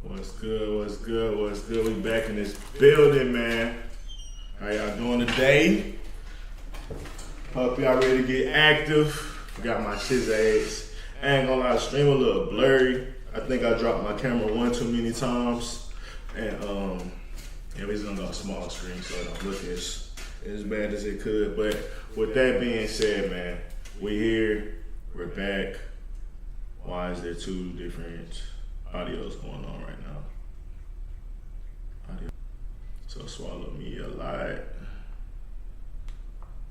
What's good? What's good? What's good? We back in this building, man. How y'all doing today? Hope y'all ready to get active. Got my aids. I ain't gonna lie, the stream a little blurry. I think I dropped my camera one too many times. And yeah, we just gonna go small screen so it don't look as bad as it could. But with that being said, man, we here, we're back. Why is there two different audios going on right now? So swallow me a lot.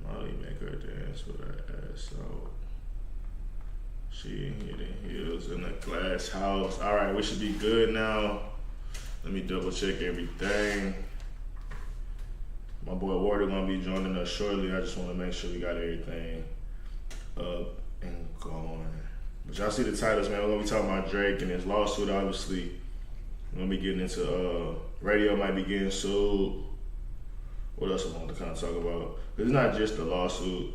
Molly make her dance with her ass out. She hitting heels in a glass house. All right, we should be good now. Let me double check everything. My boy Warder gonna be joining us shortly. I just want to make sure we got everything up and going. But y'all see the titles, man. We're gonna be talking about Drake and his lawsuit, obviously. We're gonna be getting into radio might be getting sued. What else I want to kind of talk about? It's not just a lawsuit,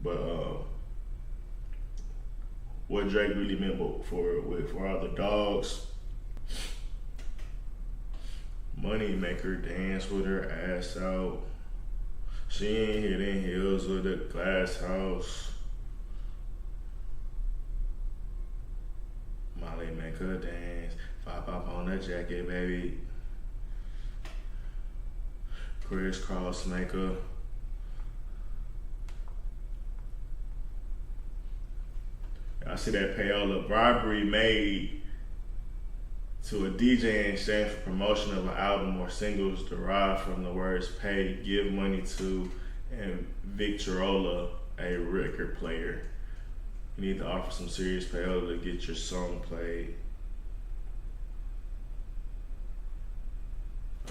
but what Drake really meant for all the dogs. Money make her dance with her ass out. She ain't hitting heels with a glass house. Molly make her dance. Pop up on the jacket, baby. Crisscross maker. I see that Payola bribery made to a DJ in exchange for promotion of an album or singles derived from the words pay, give money to, and Victorola, a record player. You need to offer some serious payola to get your song played.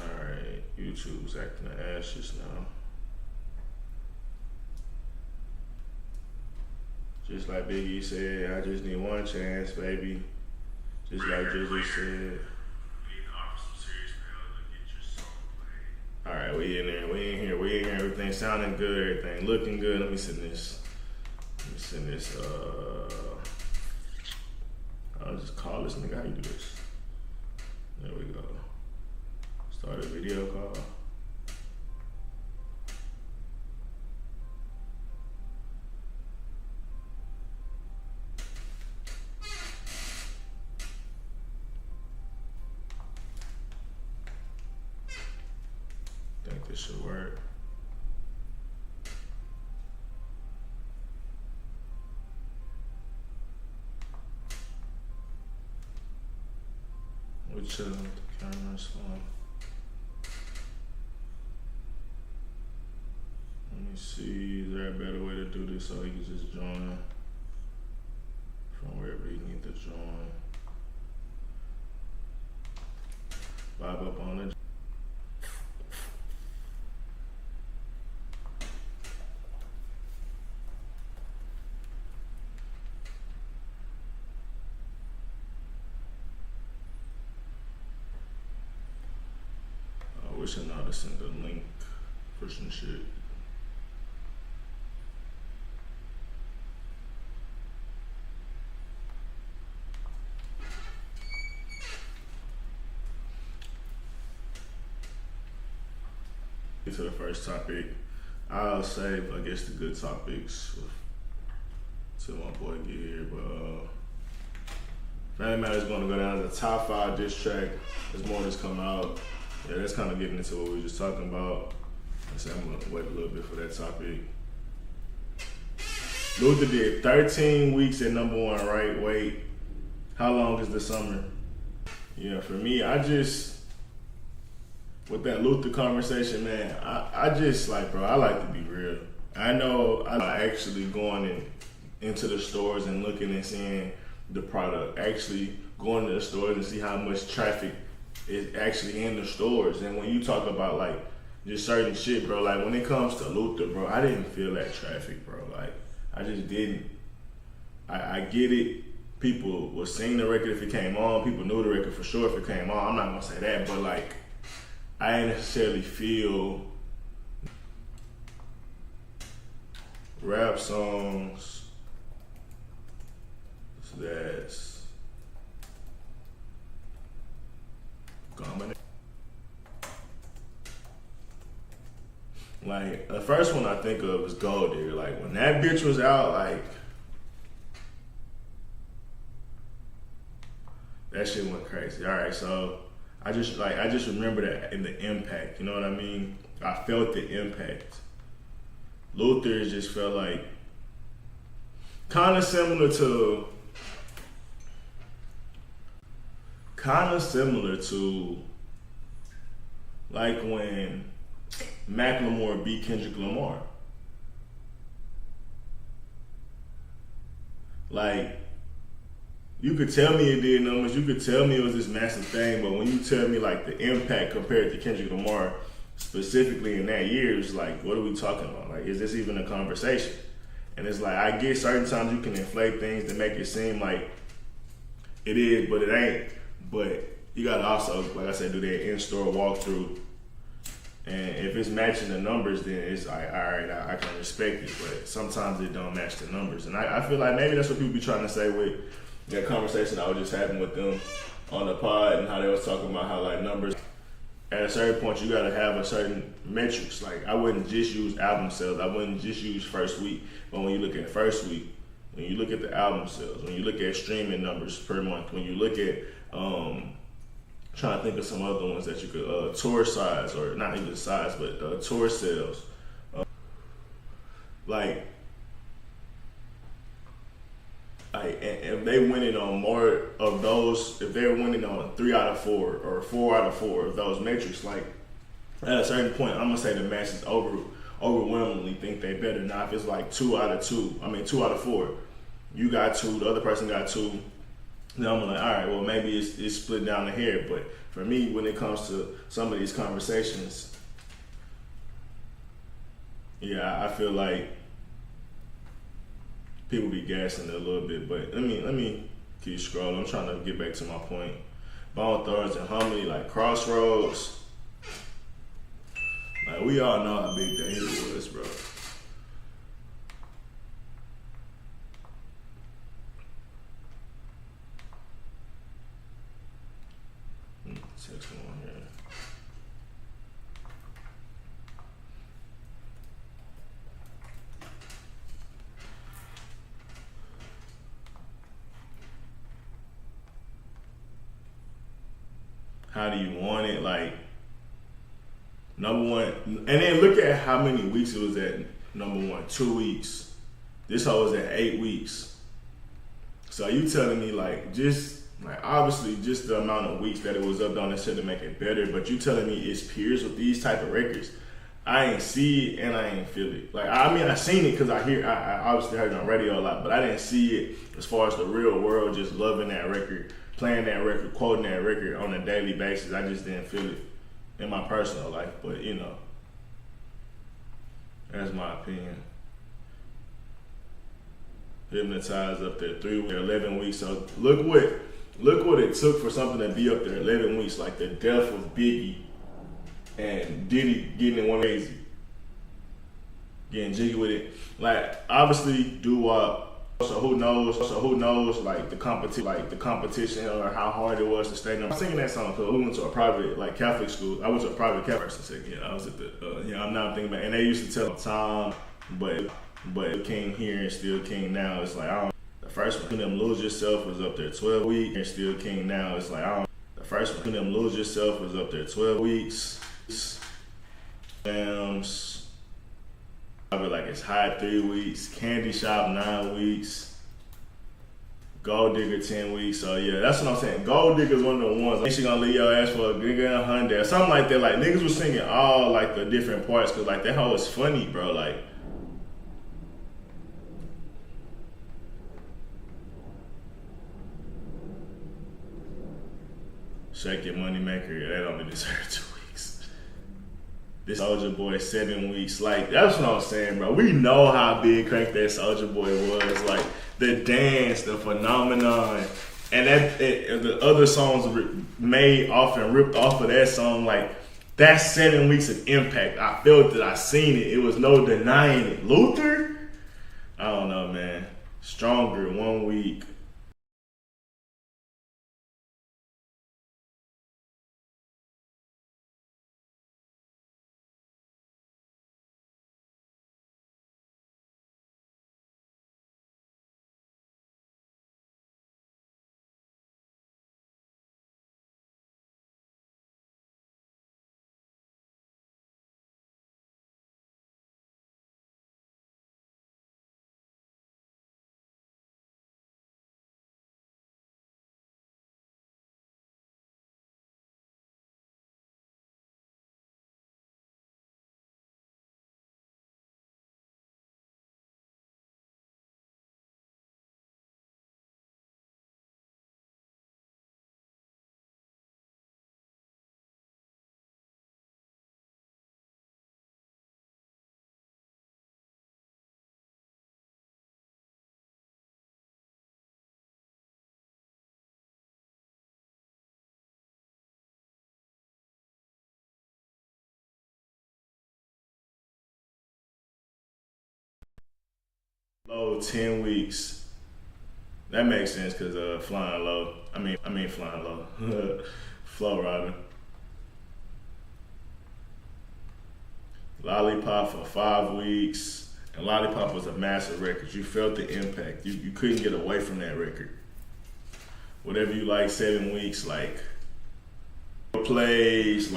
Alright, YouTube's acting the ashes now. Just like Biggie said, I just need one chance, baby. Just like Jizzy said. Alright, we in there, we in here, everything sounding good, everything looking good. Let me send this. I'll just call this nigga. How you do this? There we go. Start a video call. Think this should work. We're chilling with the cameras on. Let me see, is there a better way to do this so he can just join from wherever he needs to join? Vibe up on it. I wish I know how to send a link for some shit. To the first topic, I'll save, I guess, the good topics till my boy get here. But Family Matters is going to go down as the top 5 diss track. There's more that's come out. Yeah, that's kind of getting into what we were just talking about. So I'm going to wait a little bit for that topic. Luther did 13 weeks at #1, right? Wait, how long is the summer? Yeah, for me, with that Luther conversation, man, I just like, bro, I like to be real. I know I'm actually going into the stores and looking and seeing the product, actually going to the stores and see how much traffic is actually in the stores. And when you talk about like just certain shit, bro, like when it comes to Luther, bro, I didn't feel that traffic, bro. Like I just didn't. I get it. People were seeing the record if it came on. People knew the record for sure if it came on. I'm not gonna say that, but like, I didn't necessarily feel rap songs that's Like the first one I think of is Gold Digger. Like when that bitch was out, like that shit went crazy. All right, so I just remember that in the impact. You know what I mean? I felt the impact. Luther just felt like kind of similar to like when Macklemore beat Kendrick Lamar. Like you could tell me it did numbers, you could tell me it was this massive thing, but when you tell me like the impact compared to Kendrick Lamar specifically in that year, it's like, what are we talking about? Like, is this even a conversation? And it's like I get certain times you can inflate things to make it seem like it is, but it ain't. But you gotta also, like I said, do that in-store walkthrough. And if it's matching the numbers, then it's like, all right, I can respect it. But sometimes it don't match the numbers. And I feel like maybe that's what people be trying to say with that conversation I was just having with them on the pod and how they was talking about how like numbers, at a certain point you gotta have a certain metrics. Like I wouldn't just use album sales. I wouldn't just use first week. But when you look at first week, when you look at the album sales, when you look at streaming numbers per month, when you look at trying to think of some other ones that you could tour size, or not even size, but tour sales. Like if they winning on more of those, if they're winning on 3 out of 4 or 4 out of 4 of those metrics, like at a certain point, I'm gonna say the masses overwhelmingly think they better. Now, if it's like 2 out of 4, you got 2, the other person got 2. Then I'm like, all right, well maybe it's split down the hair. But for me, when it comes to some of these conversations, yeah, I feel like people be gassing it a little bit. But let me keep scrolling. I'm trying to get back to my point. Bone Thugs and Harmony, like Crossroads. Like we all know how big that hit was, bro. Text one here. How do you want it? Like number one, and then look at how many weeks it was at number one. 2 weeks. This hoe was at 8 weeks. So you telling me like just like obviously just the amount of weeks that it was up don't necessarily make it better, but you telling me it's peers with these type of records. I ain't see it and I ain't feel it. Like I mean I seen it because I obviously heard it on radio a lot, but I didn't see it as far as the real world just loving that record, playing that record, quoting that record on a daily basis. I just didn't feel it in my personal life, but you know, that's my opinion. Hypnotized up there 11 weeks. So look what it took for something to be up there 11 weeks. Like the death of Biggie and Diddy getting in one crazy, getting jiggy with it. Like obviously doo-wop. So who knows? Like the competition or how hard it was to stay. I'm singing that song because we went to a private like Catholic school. I went to a private Catholic person. Yeah, I was at the. I'm not thinking about. And they used to tell Tom, but king here and still king now. It's like I don't. The first one, them lose yourself was up there 12 weeks and still king now. It's like I don't. The first one, them lose yourself was up there 12 weeks. Probably like it's high 3 weeks. Candy Shop 9 weeks. Gold Digger 10 weeks. So yeah, that's what I'm saying. Gold Digger's one of the ones. Like she gonna leave your ass for a nigga and Hyundai or something like that. Like niggas was singing all like the different parts because like that hoe is funny, bro. Like. Shake Your Money Maker, that only deserve 2 weeks. This Soulja Boy 7 weeks, like that's what I'm saying, bro. We know how big crank that Soulja Boy was, like the dance, the phenomenon, and the other songs made off and ripped off of that song. Like that's 7 weeks of impact. I felt it, I seen it. It was no denying it. Luther, I don't know, man. Stronger 1 week. Low 10 weeks. That makes sense because flying low. I mean flying low. Flow rider. Lollipop for 5 weeks. And Lollipop was a massive record. You felt the impact. You couldn't get away from that record. Whatever you like, 7 weeks, like plays,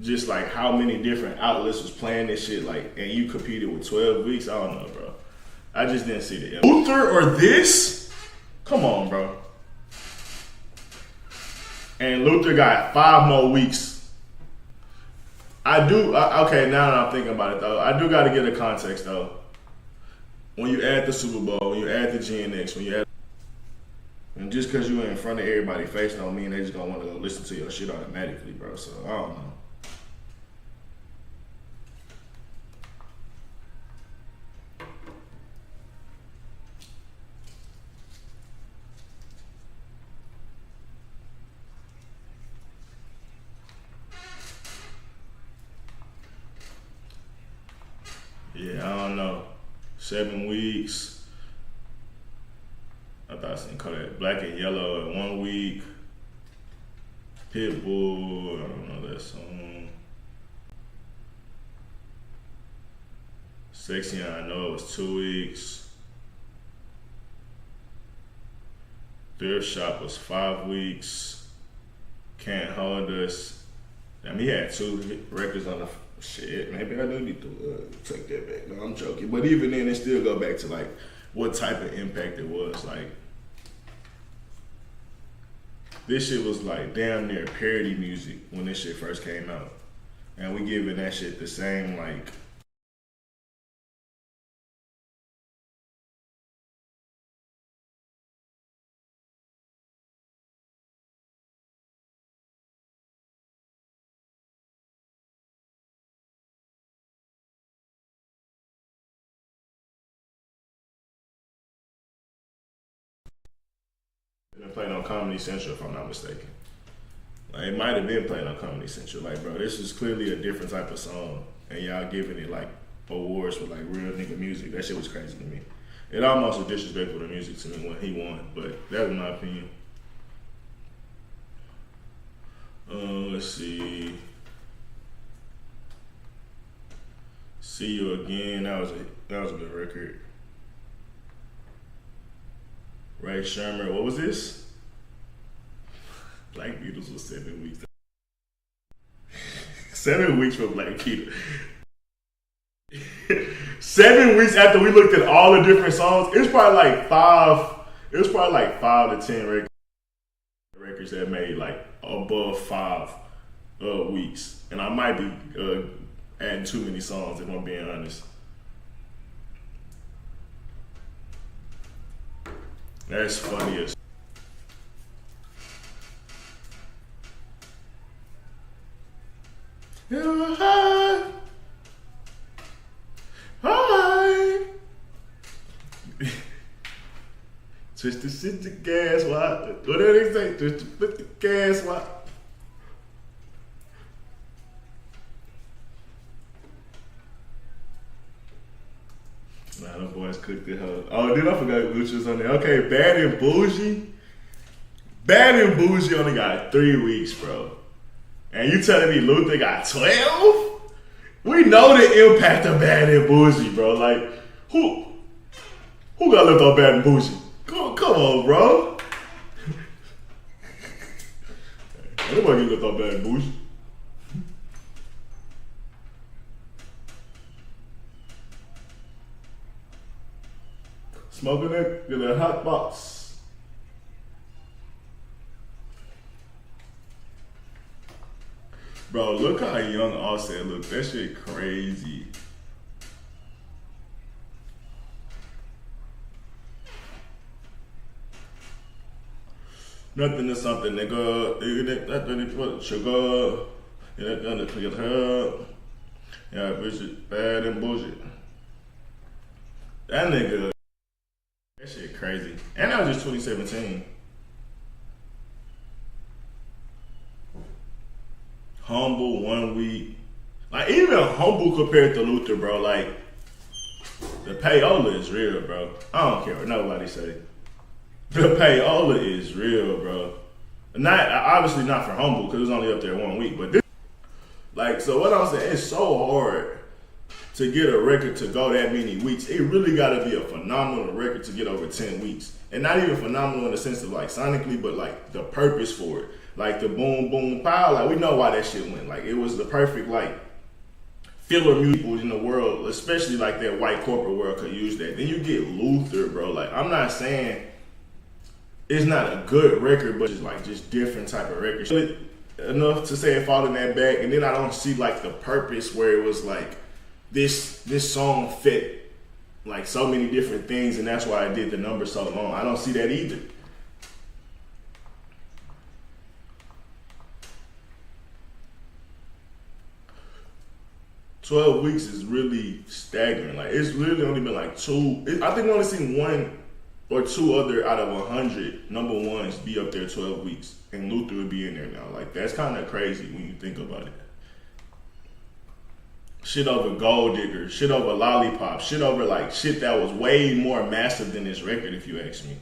just like how many different outlets was playing this shit, like, and you competed with 12 weeks. I don't know, bro. I just didn't see the impact. Luther or this? Come on, bro. And Luther got 5 more weeks. Okay, now that I'm thinking about it though, I do got to get a context though. When you add the Super Bowl, when you add the GNX, when you add, and just because you in front of everybody's face don't mean they just gonna want to go listen to your shit automatically, bro. So I don't know. Yeah, I don't know. 7 weeks. I thought I seen call that Black and Yellow in 1 week. Pitbull, I don't know that song. Sexy, I know it was 2 weeks. Thrift Shop was 5 weeks. Can't Hold Us. I mean, he had 2 records on the shit. Maybe I do need to take that back. No, I'm joking. But even then, it still go back to like what type of impact it was. Like this shit was like damn near parody music when this shit first came out, and we giving that shit the same like. Been playing on Comedy Central, if I'm not mistaken. Like, it might have been playing on Comedy Central. Like, bro, this is clearly a different type of song, and y'all giving it like awards for like real nigga music. That shit was crazy to me. It almost was disrespectful to music to me when he won, but that was my opinion. Let's see. See You Again. That was a good record. Ray Sherman. What was this? Black Beatles was 7 weeks. 7 weeks for Black Beatles. 7 weeks after we looked at all the different songs, it's probably like 5. It was probably like 5 to 10 records that made like above 5 weeks, and I might be adding too many songs if I'm being honest. That's funny as. Hi. Twist the shit to gas, what? What did they say? Twist the foot to gas, what? Nah, them boys cooked it, huh? Oh, then I forgot Gucci was on there. Okay, Bad and Bougie. Bad and Bougie only got 3 weeks, bro. And you telling me Luther got 12? We know the impact of Bad and Bougie, bro. Like, who got left on Bad and Bougie? Come on, bro. Nobody get left on Bad and Bougie. Smoking it in a hot box. Bro, look how young Offset look. That shit crazy. Nothing is something, nigga. Nothing sugar. You're gonna clear her. Yeah, bitch, Bad and Bullshit. That nigga. That shit crazy. And that was just 2017. Humble 1 week. Like, even Humble compared to Luther, bro. Like, The payola is real, bro. I don't care what nobody say. The payola is real, bro. Not obviously not for Humble because it was only up there 1 week, but this, like, so what I'm saying, it's so hard to get a record to go that many weeks. It really got to be a phenomenal record to get over 10 weeks, and not even phenomenal in the sense of like sonically, but like the purpose for it, like the boom boom pow. Like we know why that shit went. Like it was the perfect like filler music in the world, especially like that white corporate world could use that. Then you get Luther, bro. Like I'm not saying it's not a good record, but it's like just different type of record. Enough to say it fall in that bag, and then I don't see like the purpose where it was like this song fit like so many different things, and that's why I did the number so long. I don't see that either. "12 weeks is really staggering. Like it's literally only been like two. I think we only seen one or two other out of 100 number ones be up there 12 weeks, and Luther would be in there now. Like that's kind of crazy when you think about it. Shit over Gold Digger, shit over Lollipop, shit over like shit that was way more massive than this record, if you ask me.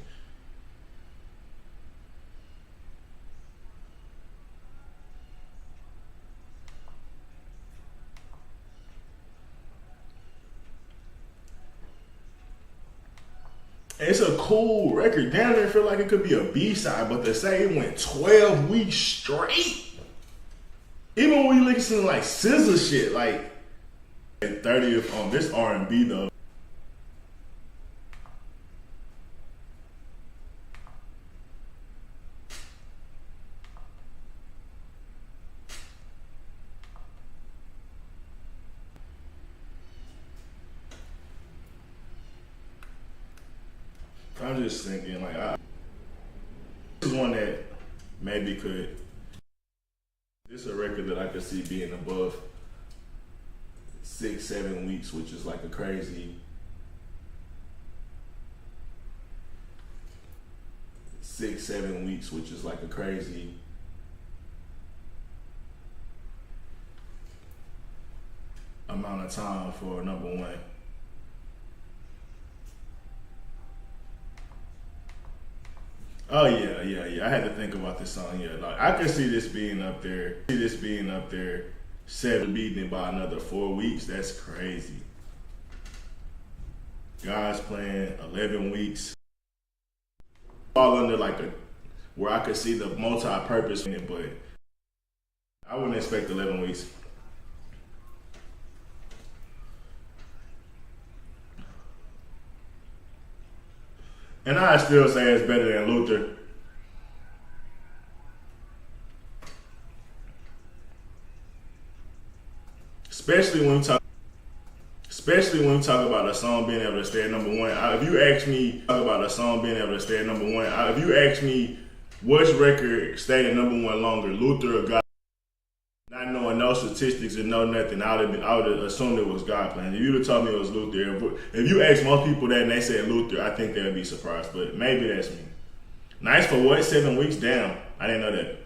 It's a cool record. Down there, feel like it could be a B-side, but to say it went 12 weeks straight, even when you listen to like SZA shit, like 30th on this R&B though. I'm just thinking like this is one that maybe could. This is a record that I could see being above 6-7 weeks, which is like a crazy 6-7 weeks, which is like a crazy amount of time for a number one. Oh yeah. I had to think about this song. Yeah, like I could see this being up there. Seven beating it by another 4 weeks. That's crazy. God's Plan 11 weeks. All under like a where I could see the multi-purpose in it, but I wouldn't expect 11 weeks. And I still say it's better than Luther. Especially when we talk about a song being able to stay at number one. If you ask me talk about a song being able to stay at number one, if you ask me which record stayed at number one longer, Luther or God, not knowing no statistics and no nothing, I would have assumed it was God Plan. If you'd have told me it was Luther, if you ask most people that and they said Luther, I think they would be surprised. But maybe that's me. Nice for what? 7 weeks? Damn, I didn't know that.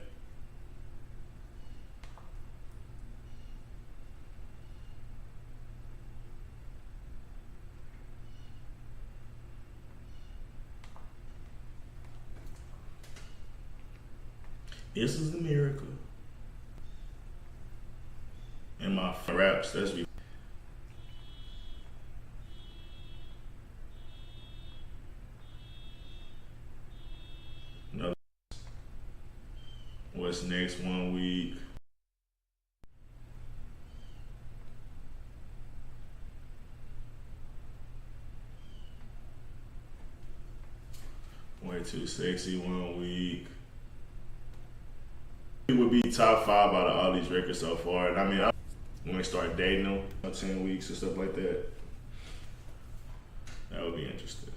This is a miracle. And my raps, that's me. What's next 1 week? Way Too Sexy 1 week. It would be top 5 out of all these records so far. And I mean, when we start dating them, 10 weeks and stuff like that, that would be interesting.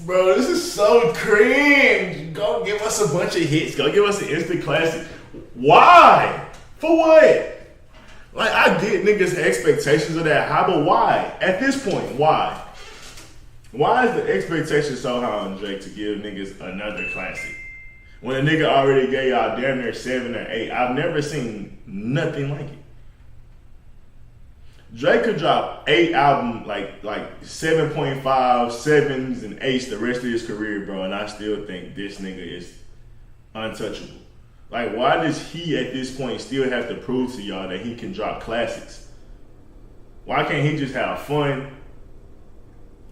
Bro, this is so cringe. Go give us a bunch of hits. Go give us an instant classic. Why? For what? Like, I get niggas' expectations of that high, but why? At this point, why? Why is the expectation so high on Drake to give niggas another classic? When a nigga already gave y'all damn near 7 or 8. I've never seen nothing like it. Drake could drop 8 albums, like 7.5, 7s, and 8s the rest of his career, bro, and I still think this nigga is untouchable. Like, why does he at this point still have to prove to y'all that he can drop classics? Why can't he just have fun,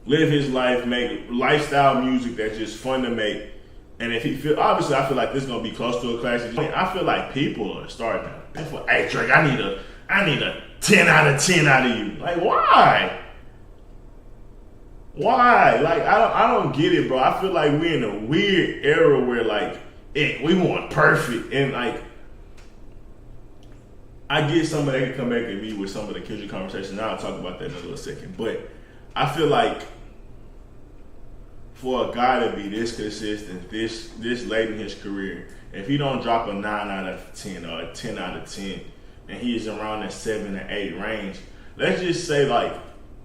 live his life, make lifestyle music that's just fun to make? And if he feel, obviously, I feel like this is gonna be close to a classic. I feel like people are starting to, hey Drake, I need a 10 out of 10 out of you. Like, why? Why? Like, I don't get it, bro. I feel like we're in a weird era where like we want perfect, and like I get somebody that can come back at me with some of the Kendrick conversations. Now I'll talk about that in a little second. But I feel like for a guy to be this consistent, this late in his career, if he don't drop a 9 out of 10 or a 10 out of 10, and he is around that 7 or 8 range, let's just say, like,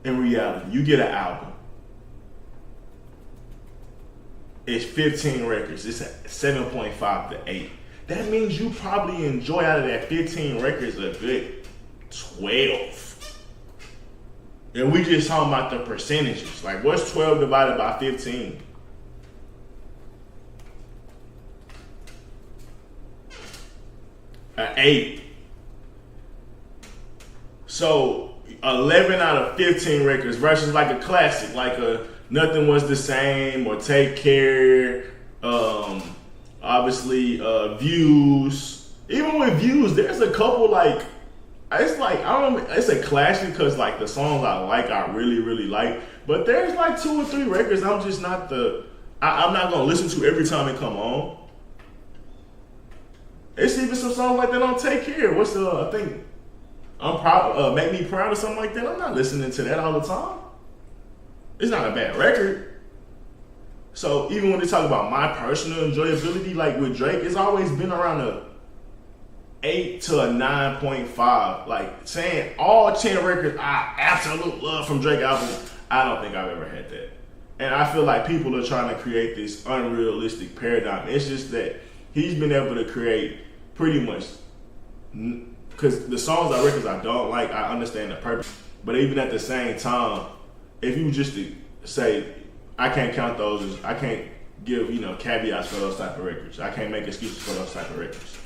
in reality, you get an album. It's 15 records. It's a 7.5 to 8. That means you probably enjoy out of that 15 records a good 12. And we just talking about the percentages. Like, what's 12 divided by 15? An 8. So 11 out of 15 records versus like a classic, like a Nothing Was the Same or Take Care. Obviously, Views. Even with Views, there's a couple like. It's like, it's a classic because like the songs I really, really like. But there's like 2 or 3 records I'm just not I'm not gonna listen to every time it come on. It's even some songs like that on Take Care. What's I think I'm proud, Make Me Proud or something like that. I'm not listening to that all the time. It's not a bad record. So even when they talk about my personal enjoyability, like with Drake, it's always been around a 8 to a 9.5. Like saying all 10 records I absolutely love from Drake album, I don't think I've ever had that. And I feel like people are trying to create this unrealistic paradigm. It's just that he's been able to create pretty much, because the songs or records I don't like, I understand the purpose. But even at the same time, if you just say, I can't count those as, I can't give, caveats for those type of records. I can't make excuses for those type of records.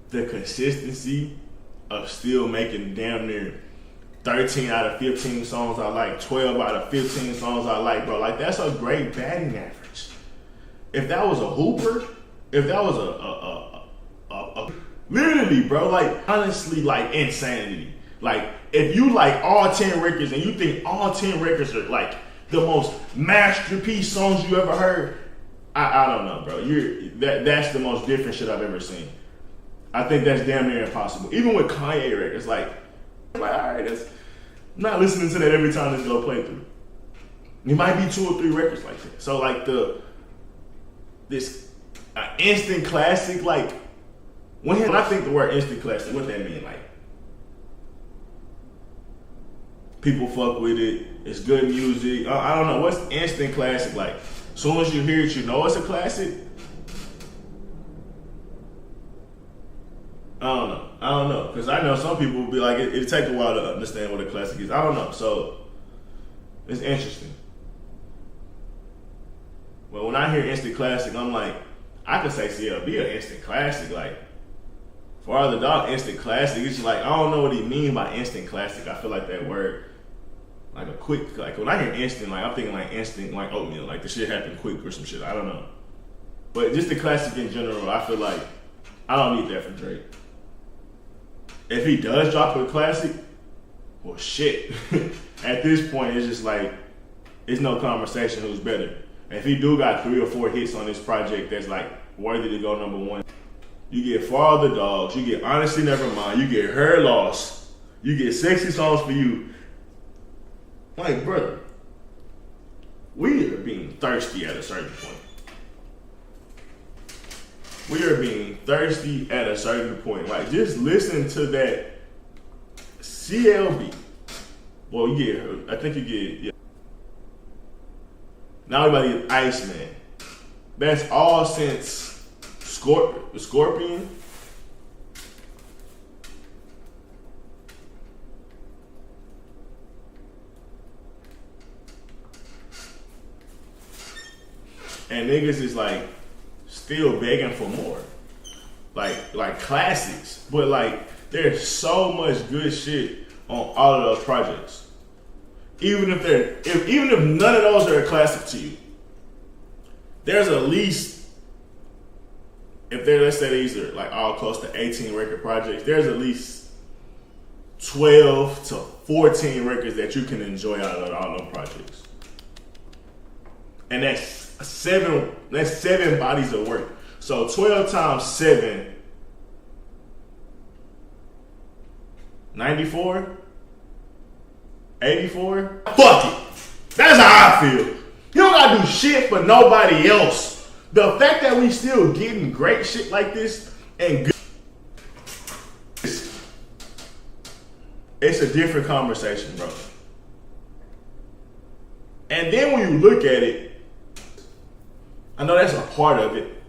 The consistency of still making damn near 13 out of 15 songs I like, 12 out of 15 songs I like, bro. Like, that's a great batting average. If that was a hooper, if that was a literally, bro, like, honestly, like, insanity. Like, if you like all 10 records and you think all 10 records are like the most masterpiece songs you ever heard, I don't know, bro. That's the most different shit I've ever seen. I think that's damn near impossible. Even with Kanye records, like all right, I'm not listening to that every time this go play through. It might be 2 or 3 records like that. So like this instant classic, like when I think the word instant classic, what that mean? Like people fuck with it. It's good music. I don't know, what's instant classic like? As soon as you hear it, you know it's a classic. I don't know, because I know some people will be like, it'll take a while to understand what a classic is. I don't know, so it's interesting. But when I hear instant classic, I'm like, I could say CLB an instant classic. Like, for all the dog, instant classic, it's just like, I don't know what he mean by instant classic. I feel like that word, like a quick, like when I hear instant, like I'm thinking like instant, like oatmeal, like the shit happened quick or some shit. I don't know. But just the classic in general, I feel like I don't need that for Drake. If he does drop a classic, well, shit. At this point, it's just like, it's no conversation who's better. If he do got 3 or 4 hits on this project that's like worthy to go number 1, you get For All the Dogs, you get Honestly Nevermind, you get Her Loss, you get Sexy Songs for You. Like, brother, we are being thirsty at a certain point. We are being thirsty at a certain point. Like, just listen to that CLB. Well, yeah, I think you get, yeah. Now everybody is Iceman. That's all since Scorpion. And niggas is like still begging for more. Like classics. But like there's so much good shit on all of those projects. Even if none of those are a classic to you, there's at least, if they're, let's say these are like all close to 18 record projects, there's at least 12 to 14 records that you can enjoy out of all those projects. And that's seven bodies of work. So 12 times 7, 94, 84. Fuck it. That's how I feel. You don't gotta do shit for nobody else. The fact that we still getting great shit like this and good, it's a different conversation, bro. And then when you look at it, I know that's a part of it.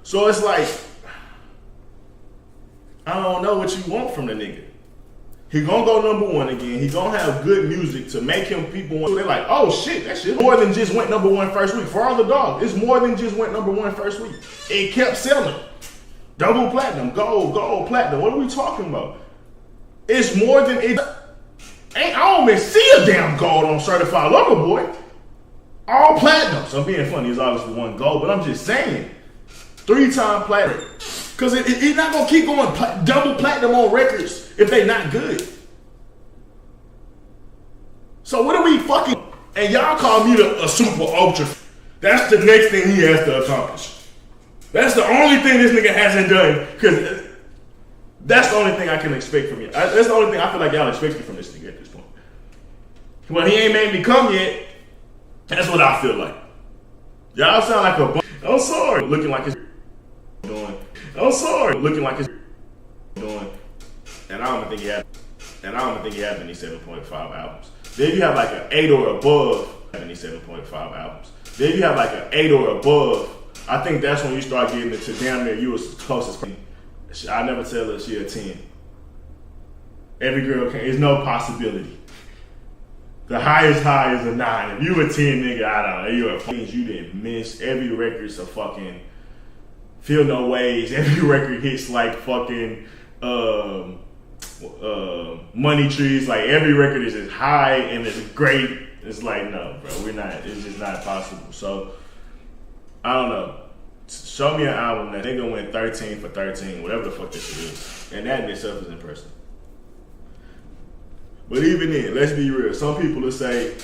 So it's like, I don't know what you want from the nigga. He gonna go number one again. He gonna have good music to make him people want. They're like, oh shit, that shit more than just went number one first week. For all the dog, it's more than just went number one first week. It kept selling. Double platinum, gold, platinum. What are we talking about? It's more than it. I don't even see a damn gold on Certified Lover Boy. All platinums. I'm being funny. It's obviously one gold, but I'm just saying, 3-time platinum. Because it's not going to keep going double platinum on records if they not good. So what are we fucking... And y'all call me a super ultra. That's the next thing he has to accomplish. That's the only thing this nigga hasn't done. Because that's the only thing I can expect from you. That's the only thing I feel like y'all expecting from this nigga at this point. Well, he ain't made me come yet. That's what I feel like. Y'all sound like a... I'm sorry. Looking like it's doing... I'm sorry. Looking like it's doing, and I don't even think he has any 7.5 albums. Then you have like an 8 or above, any 7.5 albums. Then you have like an 8 or above. I think that's when you start getting into damn near you was closest. I never tell her she a 10. Every girl can. There's no possibility. The highest high is a 9. If you a 10, nigga, I don't know. You're a you didn't miss. Every record's a fucking. Feel No Ways. Every record hits like fucking Money Trees. Like every record is just high and it's great. It's like, no, bro, we're not. It's just not possible. So I don't know. Show me an album that they gonna win 13 for 13, whatever the fuck this shit is, and that in itself is impressive. But even then, let's be real. Some people will say,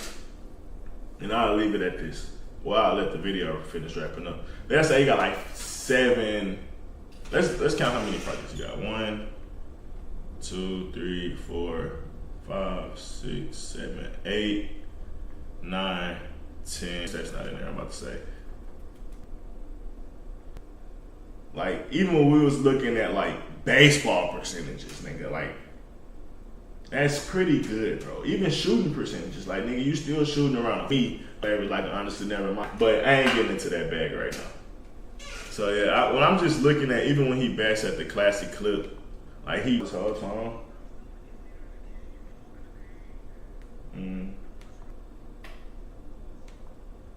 and I'll leave it at this. Well, I'll let the video finish wrapping up. They'll say you got like 7. Let's count how many projects you got. 1, 2, 3, 4, 5, 6, 7, 8, 9, 10. That's not in there. I'm about to say. Like even when we was looking at like baseball percentages, nigga, like that's pretty good, bro. Even shooting percentages, like nigga, you still shooting around me. Like honestly, never mind. But I ain't getting into that bag right now. So yeah, when I'm just looking at, even when he bashed at the classic clip, like he was whole time.